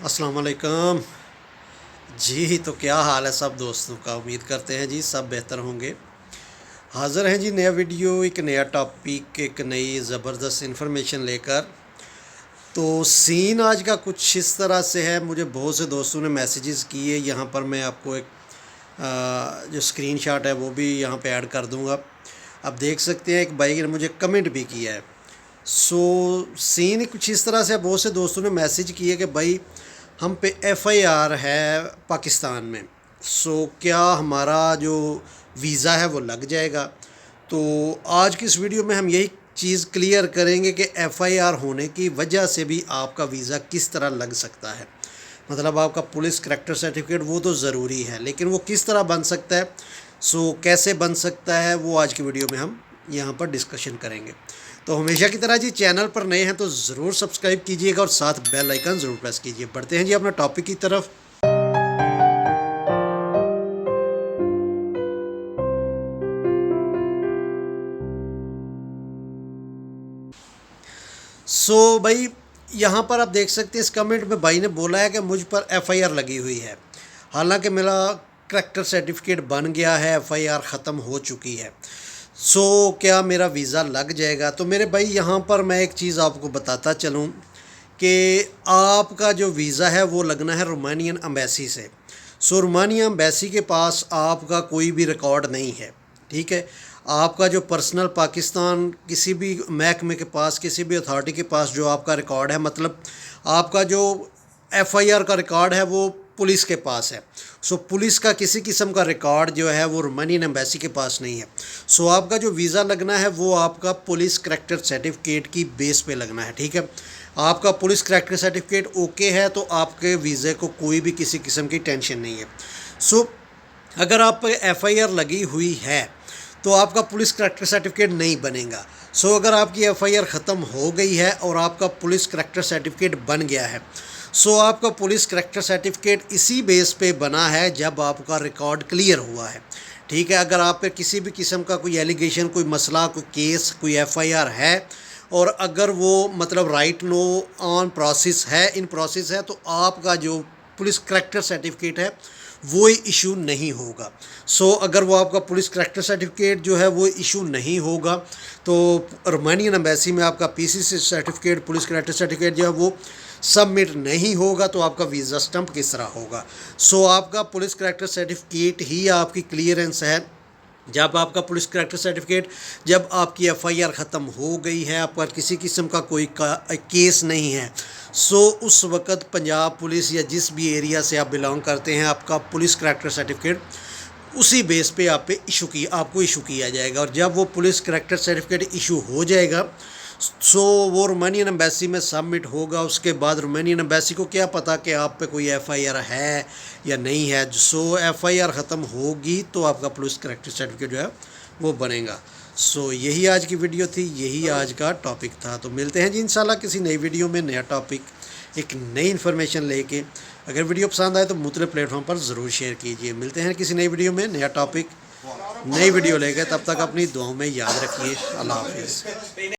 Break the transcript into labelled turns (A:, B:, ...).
A: अस्सलाम वालेकुम जी। तो क्या हाल है सब दोस्तों का। उम्मीद करते हैं जी सब बेहतर होंगे। हाज़िर हैं जी नया वीडियो, एक नया टॉपिक, एक नई ज़बरदस्त इन्फॉर्मेशन लेकर। तो सीन आज का कुछ इस तरह से है, मुझे बहुत से दोस्तों ने मैसेजेस किए। यहाँ पर मैं आपको एक जो स्क्रीनशॉट है वो भी यहाँ पे ऐड कर दूँगा। आप देख सकते हैं एक भाई ने मुझे कमेंट भी किया है। सीन कुछ इस तरह से, बहुत से दोस्तों ने मैसेज किए कि भाई हम पे एफआईआर है पाकिस्तान में, क्या हमारा जो वीज़ा है वो लग जाएगा। तो आज की इस वीडियो में हम यही चीज़ क्लियर करेंगे कि एफआईआर होने की वजह से भी आपका वीज़ा किस तरह लग सकता है। मतलब आपका पुलिस करैक्टर सर्टिफिकेट वो तो ज़रूरी है, लेकिन वो किस तरह बन सकता है, कैसे बन सकता है, वो आज की वीडियो में हम यहाँ पर डिस्कशन करेंगे। तो हमेशा की तरह जी चैनल पर नए हैं तो ज़रूर सब्सक्राइब कीजिएगा और साथ बेल आइकन ज़रूर प्रेस कीजिए। बढ़ते हैं जी अपना टॉपिक की तरफ। भाई यहाँ पर आप देख सकते हैं इस कमेंट में भाई ने बोला है कि मुझ पर एफआईआर लगी हुई है। हालांकि मेरा करैक्टर सर्टिफिकेट बन गया है, एफआईआर ख़त्म हो चुकी है। क्या मेरा वीज़ा लग जाएगा। तो मेरे भाई यहाँ पर मैं एक चीज़ आपको बताता चलूँ कि आपका जो वीज़ा है वो लगना है रोमानियन एम्बेसी से। रोमानिया एम्बेसी के पास आपका कोई भी रिकॉर्ड नहीं है, ठीक है। आपका जो पर्सनल पाकिस्तान किसी भी महकमे के पास, किसी भी अथॉरिटी के पास जो आपका रिकॉर्ड है, मतलब आपका जो एफआईआर का रिकॉर्ड है वो पुलिस के पास है। पुलिस का किसी किस्म का रिकॉर्ड जो है वो रोमानियन एम्बेसी के पास नहीं है। आपका जो वीज़ा लगना है वो आपका पुलिस करैक्टर सर्टिफिकेट की बेस पे लगना है, ठीक है। आपका पुलिस करैक्टर सर्टिफिकेट ओके है तो आपके वीज़े को कोई भी किसी किस्म की टेंशन नहीं है। अगर आप पे एफआईआर लगी हुई है तो आपका पुलिस करैक्टर सर्टिफिकेट नहीं बनेगा। अगर आपकी एफआईआर ख़त्म हो गई है और आपका पुलिस करैक्टर सर्टिफिकेट बन गया है, आपका पुलिस करैक्टर सर्टिफिकेट इसी बेस पे बना है जब आपका रिकॉर्ड क्लियर हुआ है, ठीक है। अगर आप पे किसी भी किस्म का कोई एलिगेशन, कोई मसला, कोई केस, कोई एफआईआर है और अगर वो मतलब राइट नो ऑन प्रोसेस है, इन प्रोसेस है, तो आपका जो पुलिस करैक्टर सर्टिफिकेट है वो इशू नहीं होगा। अगर वो आपका पुलिस करैक्टर सर्टिफिकेट जो है वो इशू नहीं होगा तो रोमानियन एम्बेसी में आपका PCC certificate, police character certificate जो है वो सबमिट नहीं होगा। तो आपका वीज़ा स्टंप किस तरह होगा। आपका पुलिस करैक्टर सर्टिफिकेट ही आपकी क्लियरेंस है। जब आपका पुलिस करैक्टर सर्टिफिकेट, जब आपकी एफआईआर ख़त्म हो गई है, आपका किसी किस्म का कोई केस नहीं है, उस वक़्त पंजाब पुलिस या जिस भी एरिया से आप बिलोंग करते हैं, आपका पुलिस करैक्टर सर्टिफिकेट उसी बेस पे आपको इशू किया जाएगा। और जब वो पुलिस करैक्टर सर्टिफिकेट इशू हो जाएगा वो रोमानियन एम्बेसी में सबमिट होगा। उसके बाद रोमानियन एम्बेसी को क्या पता कि आप पे कोई एफआईआर है या नहीं है। एफआईआर ख़त्म होगी तो आपका पुलिस करैक्टर सर्टिफिकेट जो है वो बनेगा। यही आज की वीडियो थी, यही आज का टॉपिक था। तो मिलते हैं जी इंशाल्लाह किसी नई वीडियो में, नया टॉपिक, एक नई इन्फॉर्मेशन लेके। अगर वीडियो पसंद आए तो मुख्तलिफ प्लेटफॉर्म पर ज़रूर शेयर कीजिए। मिलते हैं किसी नई वीडियो में, नया टॉपिक, नई वीडियो लेके। तब तक अपनी दुआओं में याद रखिए। अल्लाह हाफिज़।